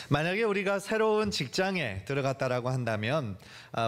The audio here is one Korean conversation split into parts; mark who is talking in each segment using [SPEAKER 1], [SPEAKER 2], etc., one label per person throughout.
[SPEAKER 1] 만약에 우리가 새로운 직장에 들어갔다라고 한다면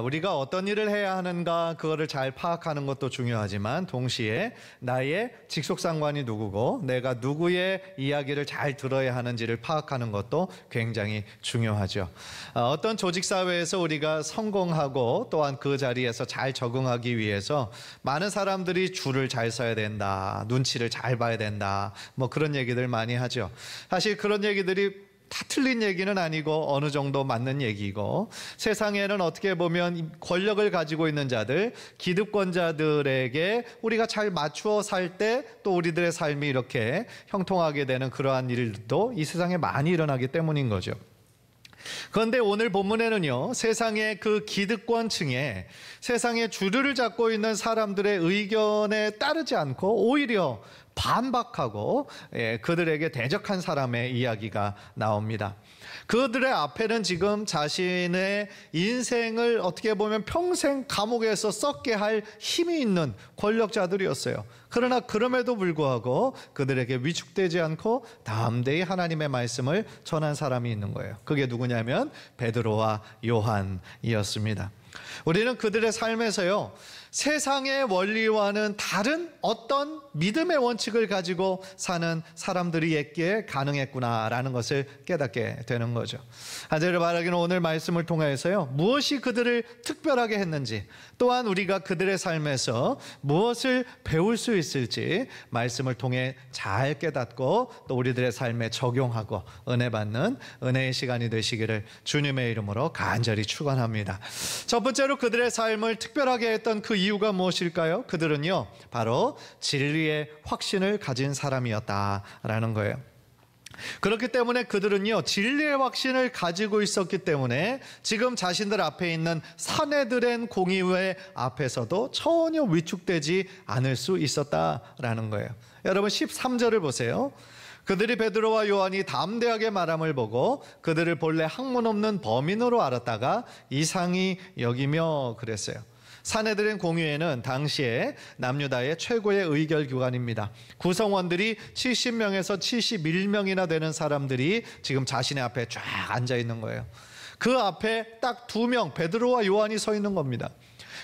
[SPEAKER 1] 우리가 어떤 일을 해야 하는가 그거를 잘 파악하는 것도 중요하지만 동시에 나의 직속 상관이 누구고 내가 누구의 이야기를 잘 들어야 하는지를 파악하는 것도 굉장히 중요하죠. 어떤 조직사회에서 우리가 성공하고 또한 그 자리에서 잘 적응하기 위해서 많은 사람들이 줄을 잘 서야 된다, 눈치를 잘 봐야 된다, 뭐 그런 얘기들 많이 하죠. 사실 그런 얘기들이 다 틀린 얘기는 아니고 어느 정도 맞는 얘기고, 세상에는 어떻게 보면 권력을 가지고 있는 자들, 기득권자들에게 우리가 잘 맞추어 살 때 또 우리들의 삶이 이렇게 형통하게 되는 그러한 일도 이 세상에 많이 일어나기 때문인 거죠. 그런데 오늘 본문에는요, 세상의 그 기득권층에 세상의 주류를 잡고 있는 사람들의 의견에 따르지 않고 오히려 반박하고 그들에게 대적한 사람의 이야기가 나옵니다. 그들의 앞에는 지금 자신의 인생을 어떻게 보면 평생 감옥에서 썩게 할 힘이 있는 권력자들이었어요. 그러나 그럼에도 불구하고 그들에게 위축되지 않고 담대히 하나님의 말씀을 전한 사람이 있는 거예요. 그게 누구냐면 베드로와 요한이었습니다. 우리는 그들의 삶에서요, 세상의 원리와는 다른 어떤 믿음의 원칙을 가지고 사는 사람들이었기에 가능했구나라는 것을 깨닫게 되는 거죠. 한절을 말하기는 오늘 말씀을 통해서요, 무엇이 그들을 특별하게 했는지, 또한 우리가 그들의 삶에서 무엇을 배울 수 있을지 말씀을 통해 잘 깨닫고 또 우리들의 삶에 적용하고 은혜 받는 은혜의 시간이 되시기를 주님의 이름으로 간절히 축원합니다. 첫 번째로 그들의 삶을 특별하게 했던 그 이유가 무엇일까요? 그들은요, 바로 진리의 확신을 가진 사람이었다라는 거예요. 그렇기 때문에 그들은요, 진리의 확신을 가지고 있었기 때문에 지금 자신들 앞에 있는 사내들의 공의회 앞에서도 전혀 위축되지 않을 수 있었다라는 거예요. 여러분 13절을 보세요. 그들이 베드로와 요한이 담대하게 말함을 보고 그들을 본래 학문 없는 범인으로 알았다가 이상히 여기며 그랬어요. 사내들인 공의회는 당시에 남유다의 최고의 의결 기관입니다. 구성원들이 70명에서 71명이나 되는 사람들이 지금 자신의 앞에 쫙 앉아 있는 거예요. 그 앞에 딱 2명, 베드로와 요한이 서 있는 겁니다.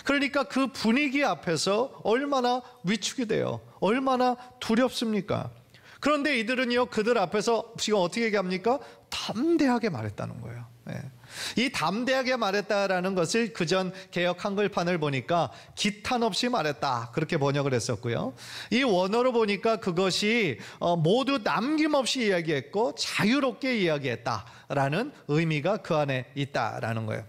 [SPEAKER 1] 그러니까 그 분위기 앞에서 얼마나 위축이 돼요. 얼마나 두렵습니까? 그런데 이들은요, 그들 앞에서 지금 어떻게 얘기합니까? 담대하게 말했다는 거예요. 이 담대하게 말했다라는 것을 그전 개역 한글판을 보니까 기탄 없이 말했다, 그렇게 번역을 했었고요. 이 원어로 보니까 그것이 모두 남김없이 이야기했고 자유롭게 이야기했다라는 의미가 그 안에 있다라는 거예요.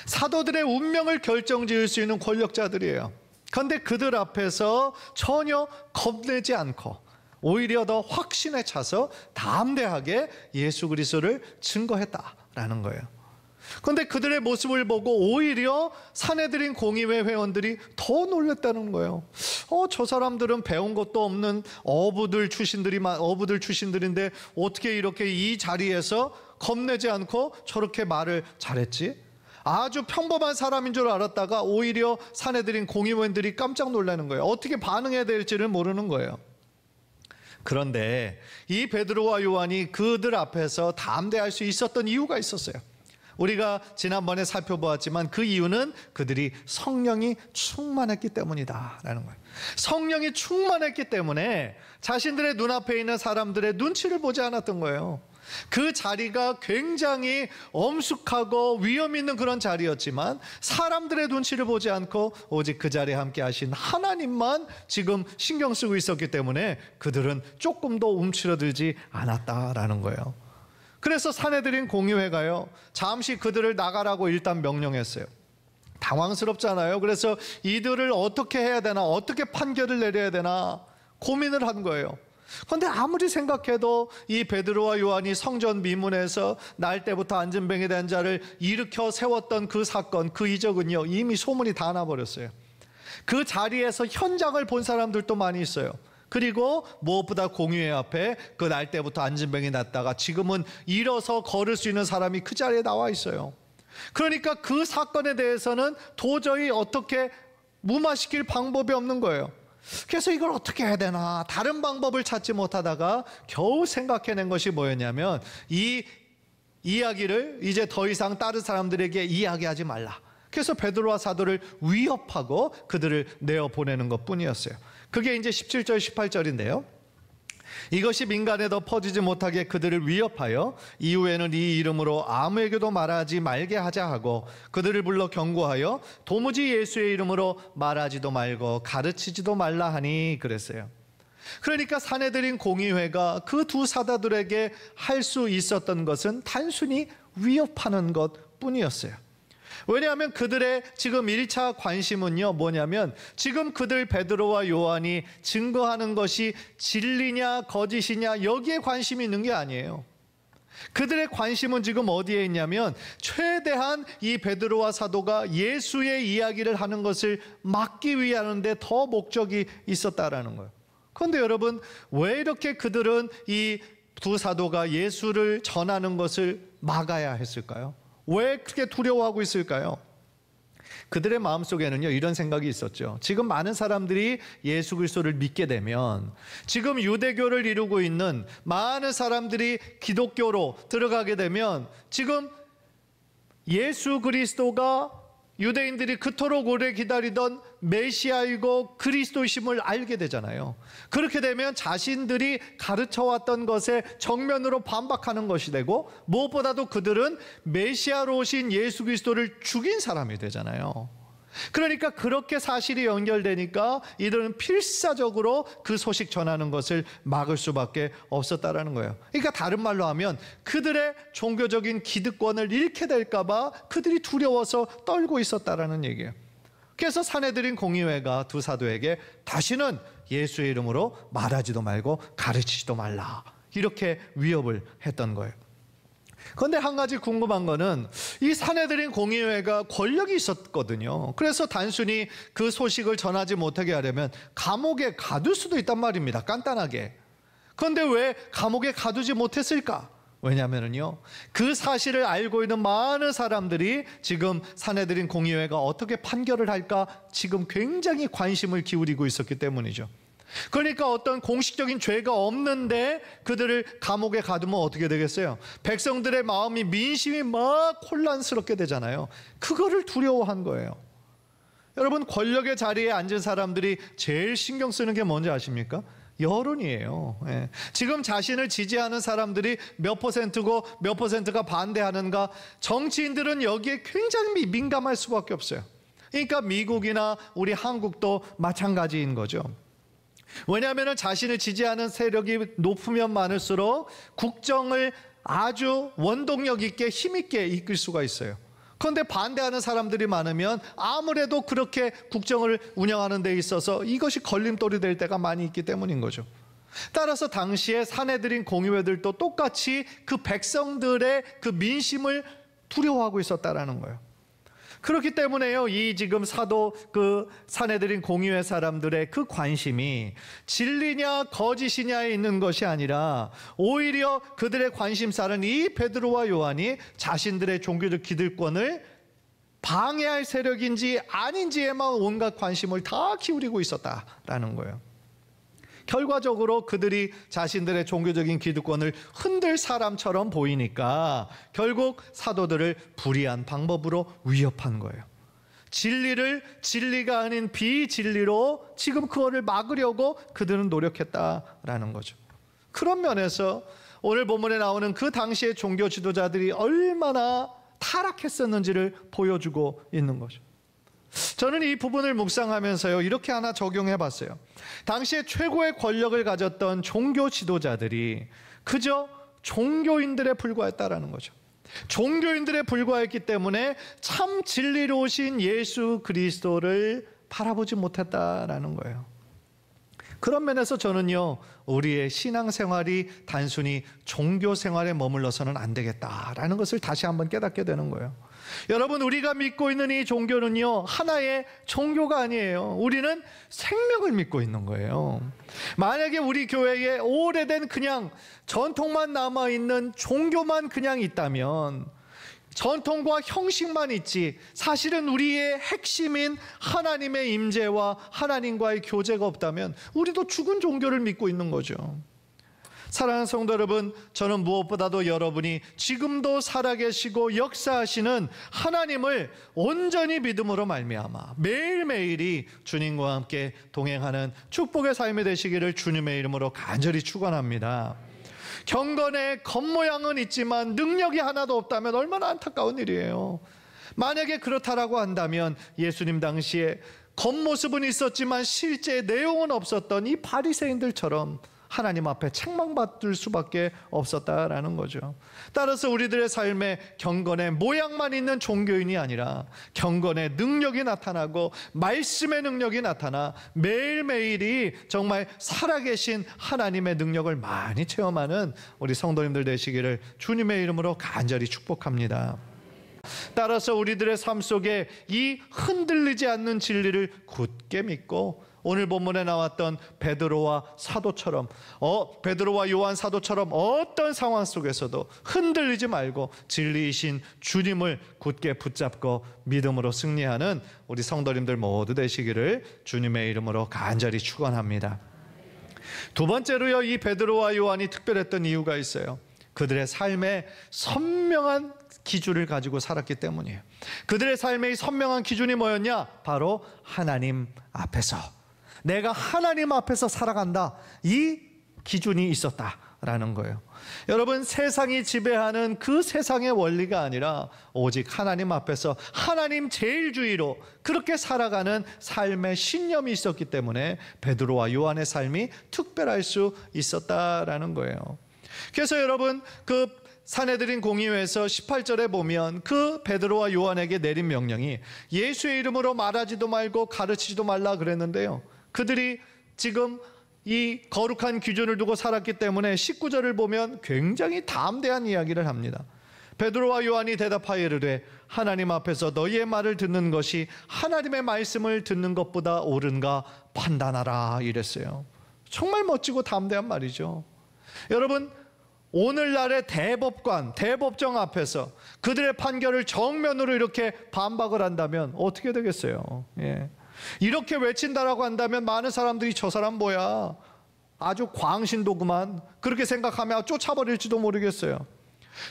[SPEAKER 1] 사도들의 운명을 결정지을 수 있는 권력자들이에요. 그런데 그들 앞에서 전혀 겁내지 않고 오히려 더 확신에 차서 담대하게 예수 그리스도를 증거했다라는 거예요. 그런데 그들의 모습을 보고 오히려 사내들인 공의회 회원들이 더 놀랐다는 거예요. 저 사람들은 배운 것도 없는 어부들 출신들인데 어떻게 이렇게 이 자리에서 겁내지 않고 저렇게 말을 잘했지? 아주 평범한 사람인 줄 알았다가 오히려 사내들인 공의원들이 깜짝 놀라는 거예요. 어떻게 반응해야 될지를 모르는 거예요. 그런데 이 베드로와 요한이 그들 앞에서 담대할 수 있었던 이유가 있었어요. 우리가 지난번에 살펴보았지만 그 이유는 그들이 성령이 충만했기 때문이다라는 거예요. 성령이 충만했기 때문에 자신들의 눈앞에 있는 사람들의 눈치를 보지 않았던 거예요. 그 자리가 굉장히 엄숙하고 위험 있는 그런 자리였지만 사람들의 눈치를 보지 않고 오직 그 자리에 함께 하신 하나님만 지금 신경 쓰고 있었기 때문에 그들은 조금도 움츠러들지 않았다라는 거예요. 그래서 사내들인 공의회가요, 잠시 그들을 나가라고 일단 명령했어요. 당황스럽잖아요. 그래서 이들을 어떻게 해야 되나, 어떻게 판결을 내려야 되나 고민을 한 거예요. 그런데 아무리 생각해도 이 베드로와 요한이 성전 미문에서 날 때부터 안진뱅이 된 자를 일으켜 세웠던 그 사건, 그 이적은요, 이미 소문이 다 나버렸어요. 그 자리에서 현장을 본 사람들도 많이 있어요. 그리고 무엇보다 공의회 앞에 그 날 때부터 안진뱅이 났다가 지금은 일어서 걸을 수 있는 사람이 그 자리에 나와 있어요. 그러니까 그 사건에 대해서는 도저히 어떻게 무마시킬 방법이 없는 거예요. 그래서 이걸 어떻게 해야 되나 다른 방법을 찾지 못하다가 겨우 생각해낸 것이 뭐였냐면 이 이야기를 이제 더 이상 다른 사람들에게 이야기하지 말라. 그래서 베드로와 사도를 위협하고 그들을 내어보내는 것뿐이었어요. 그게 이제 17절 18절인데요. 이것이 민간에 더 퍼지지 못하게 그들을 위협하여 이후에는 이 이름으로 아무에게도 말하지 말게 하자 하고 그들을 불러 경고하여 도무지 예수의 이름으로 말하지도 말고 가르치지도 말라 하니 그랬어요. 그러니까 산헤드린 공의회가 그 두 사도들에게 할 수 있었던 것은 단순히 위협하는 것뿐이었어요. 왜냐하면 그들의 지금 1차 관심은요 뭐냐면 지금 그들 베드로와 요한이 증거하는 것이 진리냐 거짓이냐 여기에 관심이 있는 게 아니에요. 그들의 관심은 지금 어디에 있냐면 최대한 이 베드로와 사도가 예수의 이야기를 하는 것을 막기 위하는데 더 목적이 있었다라는 거예요. 그런데 여러분, 왜 이렇게 그들은 이 두 사도가 예수를 전하는 것을 막아야 했을까요? 왜 그렇게 두려워하고 있을까요? 그들의 마음속에는요 이런 생각이 있었죠. 지금 많은 사람들이 예수 그리스도를 믿게 되면 지금 유대교를 이루고 있는 많은 사람들이 기독교로 들어가게 되면 지금 예수 그리스도가 유대인들이 그토록 오래 기다리던 메시아이고 그리스도이심을 알게 되잖아요. 그렇게 되면 자신들이 가르쳐왔던 것에 정면으로 반박하는 것이 되고 무엇보다도 그들은 메시아로 오신 예수 그리스도를 죽인 사람이 되잖아요. 그러니까 그렇게 사실이 연결되니까 이들은 필사적으로 그 소식 전하는 것을 막을 수밖에 없었다라는 거예요. 그러니까 다른 말로 하면 그들의 종교적인 기득권을 잃게 될까 봐 그들이 두려워서 떨고 있었다라는 얘기예요. 그래서 산헤드린 공의회가 두 사도에게 다시는 예수의 이름으로 말하지도 말고 가르치지도 말라 이렇게 위협을 했던 거예요. 그런데 한 가지 궁금한 거는 이 산헤드린 공의회가 권력이 있었거든요. 그래서 단순히 그 소식을 전하지 못하게 하려면 감옥에 가둘 수도 있단 말입니다. 간단하게. 그런데 왜 감옥에 가두지 못했을까? 왜냐하면요 그 사실을 알고 있는 많은 사람들이 지금 산헤드린 공의회가 어떻게 판결을 할까 지금 굉장히 관심을 기울이고 있었기 때문이죠. 그러니까 어떤 공식적인 죄가 없는데 그들을 감옥에 가두면 어떻게 되겠어요? 백성들의 마음이 민심이 막 혼란스럽게 되잖아요. 그거를 두려워한 거예요. 여러분, 권력의 자리에 앉은 사람들이 제일 신경 쓰는 게 뭔지 아십니까? 여론이에요. 예. 지금 자신을 지지하는 사람들이 몇 퍼센트고 몇 퍼센트가 반대하는가, 정치인들은 여기에 굉장히 민감할 수밖에 없어요. 그러니까 미국이나 우리 한국도 마찬가지인 거죠. 왜냐하면 자신을 지지하는 세력이 높으면 많을수록 국정을 아주 원동력 있게 힘 있게 이끌 수가 있어요. 그런데 반대하는 사람들이 많으면 아무래도 그렇게 국정을 운영하는 데 있어서 이것이 걸림돌이 될 때가 많이 있기 때문인 거죠. 따라서 당시에 산헤드린 공의회들도 똑같이 그 백성들의 그 민심을 두려워하고 있었다라는 거예요. 그렇기 때문에요, 이 지금 사도 그 산헤드린 공의회 사람들의 그 관심이 진리냐 거짓이냐에 있는 것이 아니라 오히려 그들의 관심사는 이 베드로와 요한이 자신들의 종교적 기득권을 방해할 세력인지 아닌지에만 온갖 관심을 다 기울이고 있었다라는 거예요. 결과적으로 그들이 자신들의 종교적인 기득권을 흔들 사람처럼 보이니까 결국 사도들을 불의한 방법으로 위협한 거예요. 진리를 진리가 아닌 비진리로 지금 그거를 막으려고 그들은 노력했다라는 거죠. 그런 면에서 오늘 본문에 나오는 그 당시의 종교 지도자들이 얼마나 타락했었는지를 보여주고 있는 거죠. 저는 이 부분을 묵상하면서요 이렇게 하나 적용해 봤어요. 당시에 최고의 권력을 가졌던 종교 지도자들이 그저 종교인들에 불과했다라는 거죠. 종교인들에 불과했기 때문에 참 진리로 오신 예수 그리스도를 바라보지 못했다라는 거예요. 그런 면에서 저는요 우리의 신앙생활이 단순히 종교생활에 머물러서는 안 되겠다라는 것을 다시 한번 깨닫게 되는 거예요. 여러분, 우리가 믿고 있는 이 종교는요 하나의 종교가 아니에요. 우리는 생명을 믿고 있는 거예요. 만약에 우리 교회에 오래된 그냥 전통만 남아있는 종교만 그냥 있다면, 전통과 형식만 있지 사실은 우리의 핵심인 하나님의 임재와 하나님과의 교제가 없다면 우리도 죽은 종교를 믿고 있는 거죠. 사랑하는 성도 여러분, 저는 무엇보다도 여러분이 지금도 살아계시고 역사하시는 하나님을 온전히 믿음으로 말미암아 매일매일이 주님과 함께 동행하는 축복의 삶이 되시기를 주님의 이름으로 간절히 축원합니다. 경건의 겉모양은 있지만 능력이 하나도 없다면 얼마나 안타까운 일이에요. 만약에 그렇다라고 한다면 예수님 당시에 겉모습은 있었지만 실제 내용은 없었던 이 바리새인들처럼 하나님 앞에 책망받을 수밖에 없었다라는 거죠. 따라서 우리들의 삶에 경건의 모양만 있는 종교인이 아니라 경건의 능력이 나타나고 말씀의 능력이 나타나 매일매일이 정말 살아계신 하나님의 능력을 많이 체험하는 우리 성도님들 되시기를 주님의 이름으로 간절히 축복합니다. 따라서 우리들의 삶 속에 이 흔들리지 않는 진리를 굳게 믿고 오늘 본문에 나왔던 베드로와 사도처럼 베드로와 요한 사도처럼 어떤 상황 속에서도 흔들리지 말고 진리이신 주님을 굳게 붙잡고 믿음으로 승리하는 우리 성도님들 모두 되시기를 주님의 이름으로 간절히 축원합니다. 두 번째로요, 이 베드로와 요한이 특별했던 이유가 있어요. 그들의 삶에 선명한 기준을 가지고 살았기 때문이에요. 그들의 삶의 선명한 기준이 뭐였냐? 바로 하나님 앞에서, 내가 하나님 앞에서 살아간다, 이 기준이 있었다라는 거예요. 여러분, 세상이 지배하는 그 세상의 원리가 아니라 오직 하나님 앞에서 하나님 제일주의로 그렇게 살아가는 삶의 신념이 있었기 때문에 베드로와 요한의 삶이 특별할 수 있었다라는 거예요. 그래서 여러분, 그 산헤드린 공의회에서 18절에 보면 그 베드로와 요한에게 내린 명령이 예수의 이름으로 말하지도 말고 가르치지도 말라 그랬는데요, 그들이 지금 이 거룩한 기준을 두고 살았기 때문에 19절을 보면 굉장히 담대한 이야기를 합니다. 베드로와 요한이 대답하여 이르되 하나님 앞에서 너희의 말을 듣는 것이 하나님의 말씀을 듣는 것보다 옳은가 판단하라 이랬어요. 정말 멋지고 담대한 말이죠. 여러분, 오늘날의 대법관, 대법정 앞에서 그들의 판결을 정면으로 이렇게 반박을 한다면 어떻게 되겠어요? 이렇게 외친다라고 한다면 많은 사람들이 저 사람 뭐야, 아주 광신도구만, 그렇게 생각하며 쫓아버릴지도 모르겠어요.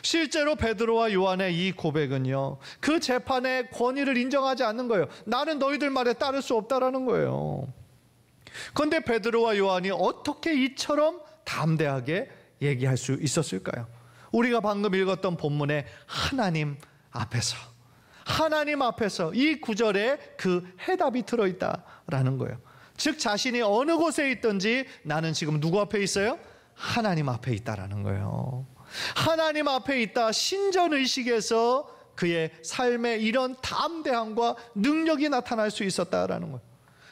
[SPEAKER 1] 실제로 베드로와 요한의 이 고백은요, 그 재판의 권위를 인정하지 않는 거예요. 나는 너희들 말에 따를 수 없다라는 거예요. 그런데 베드로와 요한이 어떻게 이처럼 담대하게 얘기할 수 있었을까요? 우리가 방금 읽었던 본문의 하나님 앞에서 이 구절에 그 해답이 들어있다라는 거예요. 즉 자신이 어느 곳에 있든지 나는 지금 누구 앞에 있어요? 하나님 앞에 있다라는 거예요. 하나님 앞에 있다, 신전의식에서 그의 삶에 이런 담대함과 능력이 나타날 수 있었다라는 거예요.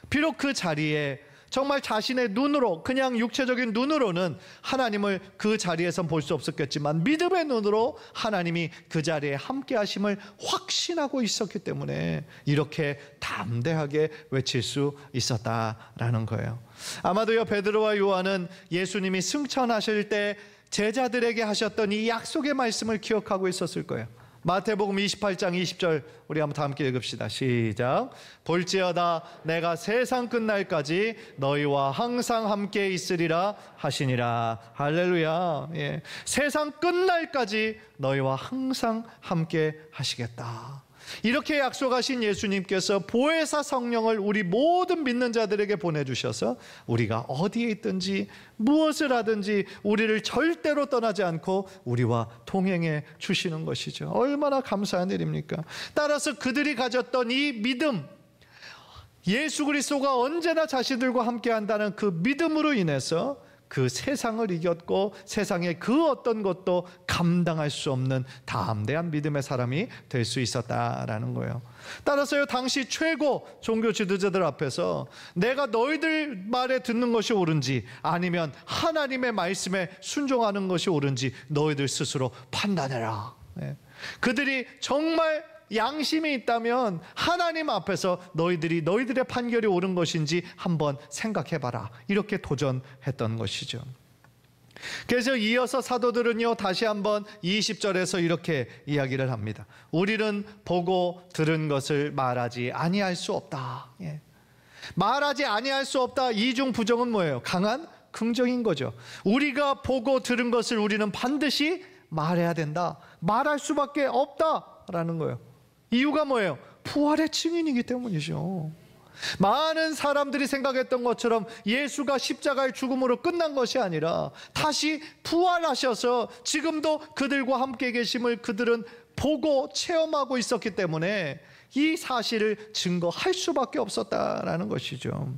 [SPEAKER 1] 비록 그 자리에 정말 자신의 눈으로, 그냥 육체적인 눈으로는 하나님을 그 자리에서 볼 수 없었겠지만 믿음의 눈으로 하나님이 그 자리에 함께 하심을 확신하고 있었기 때문에 이렇게 담대하게 외칠 수 있었다라는 거예요. 아마도요, 베드로와 요한은 예수님이 승천하실 때 제자들에게 하셨던 이 약속의 말씀을 기억하고 있었을 거예요. 마태복음 28장 20절 우리 한번 다 함께 읽읍시다. 시작. 볼지어다 내가 세상 끝날까지 너희와 항상 함께 있으리라 하시니라. 할렐루야. 세상 끝날까지 너희와 항상 함께 하시겠다. 이렇게 약속하신 예수님께서 보혜사 성령을 우리 모든 믿는 자들에게 보내주셔서 우리가 어디에 있든지 무엇을 하든지 우리를 절대로 떠나지 않고 우리와 동행해 주시는 것이죠. 얼마나 감사한 일입니까? 따라서 그들이 가졌던 이 믿음, 예수 그리스도가 언제나 자신들과 함께 한다는 그 믿음으로 인해서 그 세상을 이겼고 세상의 그 어떤 것도 감당할 수 없는 담대한 믿음의 사람이 될 수 있었다라는 거예요. 따라서요, 당시 최고 종교 지도자들 앞에서 내가 너희들 말에 듣는 것이 옳은지 아니면 하나님의 말씀에 순종하는 것이 옳은지 너희들 스스로 판단해라. 그들이 정말 양심이 있다면 하나님 앞에서 너희들의 판결이 옳은 것인지 한번 생각해봐라, 이렇게 도전했던 것이죠. 그래서 이어서 사도들은요, 다시 한번 20절에서 이렇게 이야기를 합니다. 우리는 보고 들은 것을 말하지 아니할 수 없다. 말하지 아니할 수 없다. 이중 부정은 뭐예요? 강한 긍정인 거죠. 우리가 보고 들은 것을 우리는 반드시 말해야 된다. 말할 수밖에 없다라는 거예요. 이유가 뭐예요? 부활의 증인이기 때문이죠. 많은 사람들이 생각했던 것처럼 예수가 십자가의 죽음으로 끝난 것이 아니라 다시 부활하셔서 지금도 그들과 함께 계심을 그들은 보고 체험하고 있었기 때문에 이 사실을 증거할 수밖에 없었다라는 것이죠.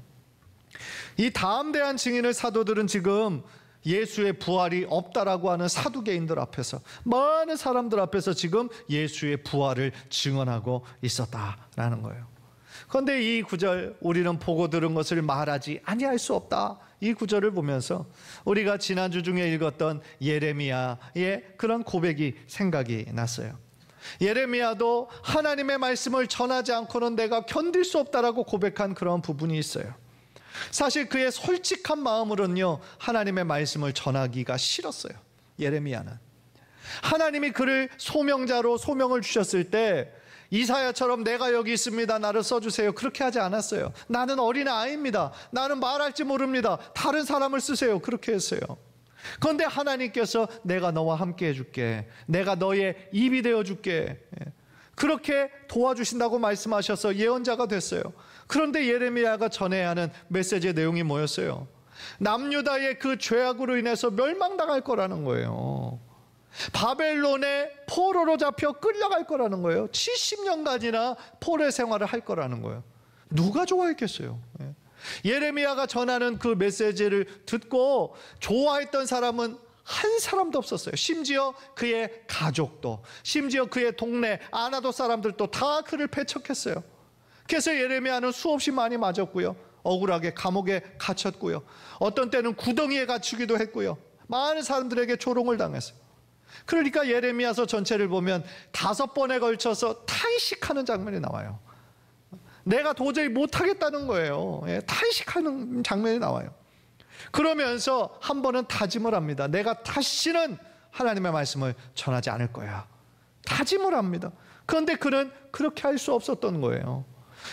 [SPEAKER 1] 이 담대한 증인을 사도들은 지금 예수의 부활이 없다라고 하는 사두개인들 앞에서, 많은 사람들 앞에서 지금 예수의 부활을 증언하고 있었다라는 거예요. 그런데 이 구절, 우리는 보고 들은 것을 말하지 아니할 수 없다, 이 구절을 보면서 우리가 지난주 중에 읽었던 예레미야의 그런 고백이 생각이 났어요. 예레미야도 하나님의 말씀을 전하지 않고는 내가 견딜 수 없다라고 고백한 그런 부분이 있어요. 사실 그의 솔직한 마음으로는요, 하나님의 말씀을 전하기가 싫었어요. 예레미야는 하나님이 그를 소명자로 소명을 주셨을 때 이사야처럼 내가 여기 있습니다, 나를 써주세요, 그렇게 하지 않았어요. 나는 어린아이입니다, 나는 말할지 모릅니다, 다른 사람을 쓰세요, 그렇게 했어요. 그런데 하나님께서 내가 너와 함께 해줄게, 내가 너의 입이 되어줄게, 그렇게 도와주신다고 말씀하셔서 예언자가 됐어요. 그런데 예레미야가 전해야 하는 메시지의 내용이 뭐였어요? 남유다의 그 죄악으로 인해서 멸망당할 거라는 거예요. 바벨론의 포로로 잡혀 끌려갈 거라는 거예요. 70년간이나 포로의 생활을 할 거라는 거예요. 누가 좋아했겠어요? 예레미야가 전하는 그 메시지를 듣고 좋아했던 사람은 한 사람도 없었어요. 심지어 그의 가족도, 심지어 그의 동네 아나도 사람들도 다 그를 배척했어요. 그래서 예레미야는 수없이 많이 맞았고요, 억울하게 감옥에 갇혔고요, 어떤 때는 구덩이에 갇히기도 했고요, 많은 사람들에게 조롱을 당했어요. 그러니까 예레미야서 전체를 보면 5번에 걸쳐서 탄식하는 장면이 나와요. 내가 도저히 못하겠다는 거예요. 탄식하는 장면이 나와요. 그러면서 한 번은 다짐을 합니다. 내가 다시는 하나님의 말씀을 전하지 않을 거야, 다짐을 합니다. 그런데 그는 그렇게 할 수 없었던 거예요.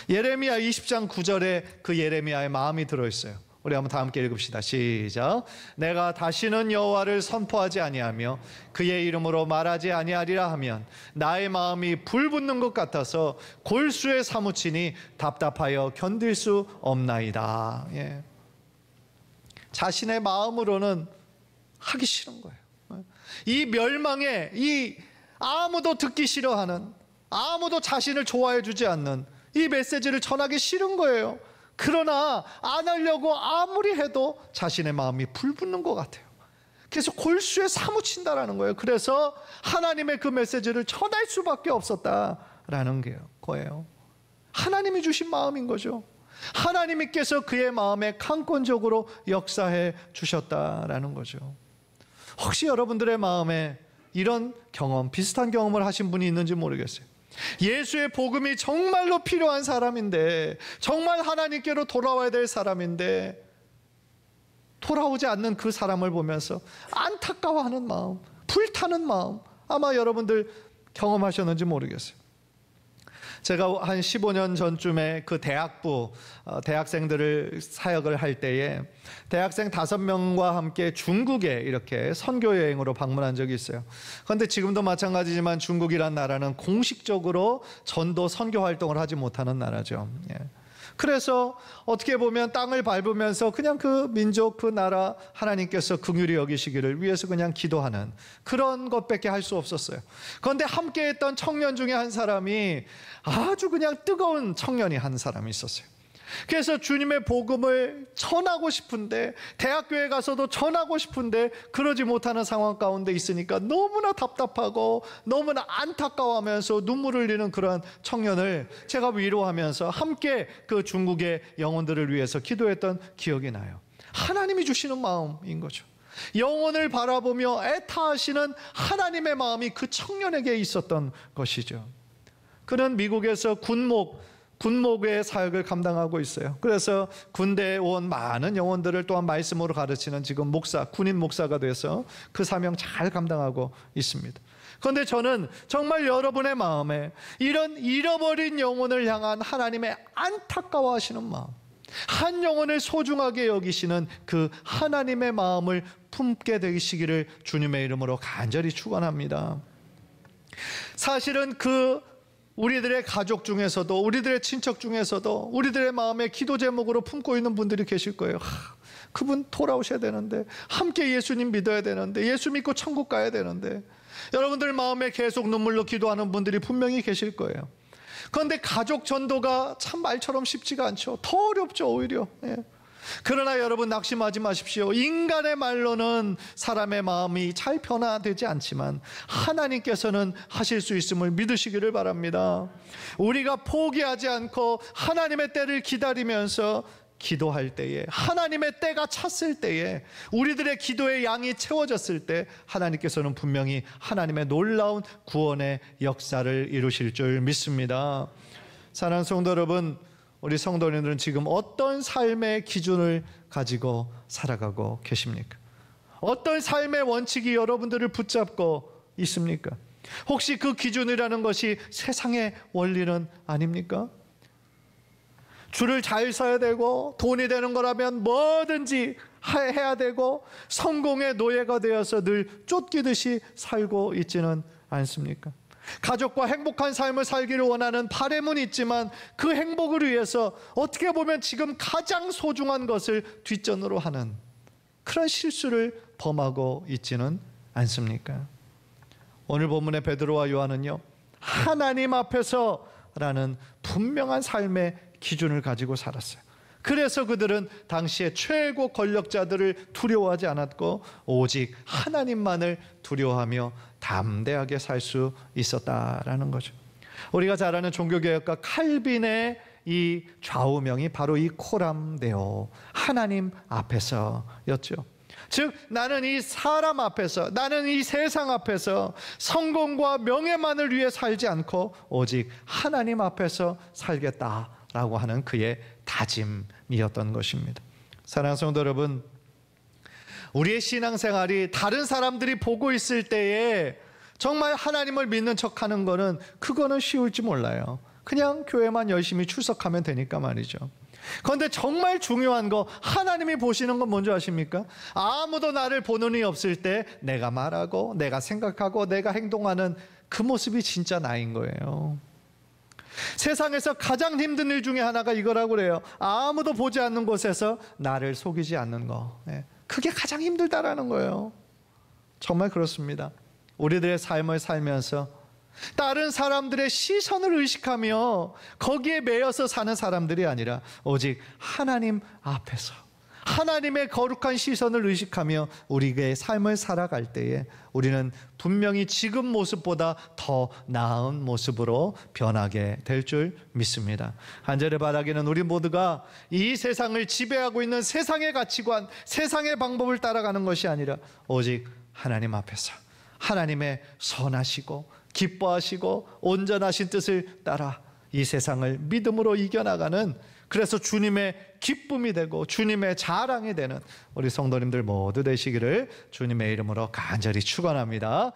[SPEAKER 1] 예레미야 20장 9절에 그 예레미야의 마음이 들어있어요. 우리 한번 다 함께 읽읍시다. 시작. 내가 다시는 여호와를 선포하지 아니하며 그의 이름으로 말하지 아니하리라 하면 나의 마음이 불붙는 것 같아서 골수에 사무치니 답답하여 견딜 수 없나이다. 자신의 마음으로는 하기 싫은 거예요. 이 멸망에, 이 아무도 듣기 싫어하는, 아무도 자신을 좋아해 주지 않는 이 메시지를 전하기 싫은 거예요. 그러나 안 하려고 아무리 해도 자신의 마음이 불붙는 것 같아요. 그래서 골수에 사무친다라는 거예요. 그래서 하나님의 그 메시지를 전할 수밖에 없었다라는 거예요. 하나님이 주신 마음인 거죠. 하나님께서 그의 마음에 강권적으로 역사해 주셨다라는 거죠. 혹시 여러분들의 마음에 이런 경험, 비슷한 경험을 하신 분이 있는지 모르겠어요. 예수의 복음이 정말로 필요한 사람인데, 정말 하나님께로 돌아와야 될 사람인데 돌아오지 않는 그 사람을 보면서 안타까워하는 마음, 불타는 마음, 아마 여러분들 경험하셨는지 모르겠어요. 제가 한 15년 전쯤에 그 대학부 대학생들을 사역을 할 때에 대학생 5명과 함께 중국에 이렇게 선교 여행으로 방문한 적이 있어요. 그런데 지금도 마찬가지지만 중국이란 나라는 공식적으로 전도 선교 활동을 하지 못하는 나라죠. 그래서 어떻게 보면 땅을 밟으면서 그냥 그 민족, 그 나라 하나님께서 긍휼히 여기시기를 위해서 그냥 기도하는 그런 것밖에 할 수 없었어요. 그런데 함께 했던 청년 중에 한 사람이 아주 그냥 뜨거운 청년이 한 사람이 있었어요. 그래서 주님의 복음을 전하고 싶은데, 대학교에 가서도 전하고 싶은데 그러지 못하는 상황 가운데 있으니까 너무나 답답하고 너무나 안타까워하면서 눈물을 흘리는 그런 청년을 제가 위로하면서 함께 그 중국의 영혼들을 위해서 기도했던 기억이 나요. 하나님이 주시는 마음인 거죠. 영혼을 바라보며 애타하시는 하나님의 마음이 그 청년에게 있었던 것이죠. 그는 미국에서 군목의 사역을 감당하고 있어요. 그래서 군대에 온 많은 영혼들을 또한 말씀으로 가르치는 지금 군인 목사가 돼서 그 사명 잘 감당하고 있습니다. 그런데 저는 정말 여러분의 마음에 이런 잃어버린 영혼을 향한 하나님의 안타까워하시는 마음, 한 영혼을 소중하게 여기시는 그 하나님의 마음을 품게 되시기를 주님의 이름으로 간절히 축원합니다. 사실은 우리들의 가족 중에서도, 우리들의 친척 중에서도 우리들의 마음에 기도 제목으로 품고 있는 분들이 계실 거예요. 그분 돌아오셔야 되는데, 함께 예수님 믿어야 되는데, 예수 믿고 천국 가야 되는데, 여러분들 마음에 계속 눈물로 기도하는 분들이 분명히 계실 거예요. 그런데 가족 전도가 참 말처럼 쉽지가 않죠. 더 어렵죠, 오히려. 그러나 여러분 낙심하지 마십시오. 인간의 말로는 사람의 마음이 잘 변화되지 않지만 하나님께서는 하실 수 있음을 믿으시기를 바랍니다. 우리가 포기하지 않고 하나님의 때를 기다리면서 기도할 때에, 하나님의 때가 찼을 때에, 우리들의 기도의 양이 채워졌을 때 하나님께서는 분명히 하나님의 놀라운 구원의 역사를 이루실 줄 믿습니다. 사랑하는 성도 여러분, 우리 성도님들은 지금 어떤 삶의 기준을 가지고 살아가고 계십니까? 어떤 삶의 원칙이 여러분들을 붙잡고 있습니까? 혹시 그 기준이라는 것이 세상의 원리는 아닙니까? 줄을 잘 서야 되고, 돈이 되는 거라면 뭐든지 해야 되고, 성공의 노예가 되어서 늘 쫓기듯이 살고 있지는 않습니까? 가족과 행복한 삶을 살기를 원하는 바람은 있지만 그 행복을 위해서 어떻게 보면 지금 가장 소중한 것을 뒷전으로 하는 그런 실수를 범하고 있지는 않습니까? 오늘 본문의 베드로와 요한은요, 하나님 앞에서라는 분명한 삶의 기준을 가지고 살았어요. 그래서 그들은 당시의 최고 권력자들을 두려워하지 않았고 오직 하나님만을 두려워하며 담대하게 살 수 있었다라는 거죠. 우리가 잘 아는 종교개혁가 칼빈의 이 좌우명이 바로 이 코람 데오, 하나님 앞에서였죠. 즉 나는 이 사람 앞에서, 나는 이 세상 앞에서 성공과 명예만을 위해 살지 않고 오직 하나님 앞에서 살겠다라고 하는 그의 다짐이었던 것입니다. 사랑하는 성도 여러분, 우리의 신앙생활이 다른 사람들이 보고 있을 때에 정말 하나님을 믿는 척하는 거는, 그거는 쉬울지 몰라요. 그냥 교회만 열심히 출석하면 되니까 말이죠. 그런데 정말 중요한 거, 하나님이 보시는 건 뭔지 아십니까? 아무도 나를 보는 이 없을 때 내가 말하고 내가 생각하고 내가 행동하는 그 모습이 진짜 나인 거예요. 세상에서 가장 힘든 일 중에 하나가 이거라고 그래요. 아무도 보지 않는 곳에서 나를 속이지 않는 거. 그게 가장 힘들다라는 거예요. 정말 그렇습니다. 우리들의 삶을 살면서 다른 사람들의 시선을 의식하며 거기에 매여서 사는 사람들이 아니라 오직 하나님 앞에서 하나님의 거룩한 시선을 의식하며 우리의 삶을 살아갈 때에 우리는 분명히 지금 모습보다 더 나은 모습으로 변하게 될 줄 믿습니다. 간절히 바라기는 우리 모두가 이 세상을 지배하고 있는 세상의 가치관, 세상의 방법을 따라가는 것이 아니라 오직 하나님 앞에서 하나님의 선하시고 기뻐하시고 온전하신 뜻을 따라 이 세상을 믿음으로 이겨나가는, 그래서 주님의 기쁨이 되고 주님의 자랑이 되는 우리 성도님들 모두 되시기를 주님의 이름으로 간절히 축원합니다.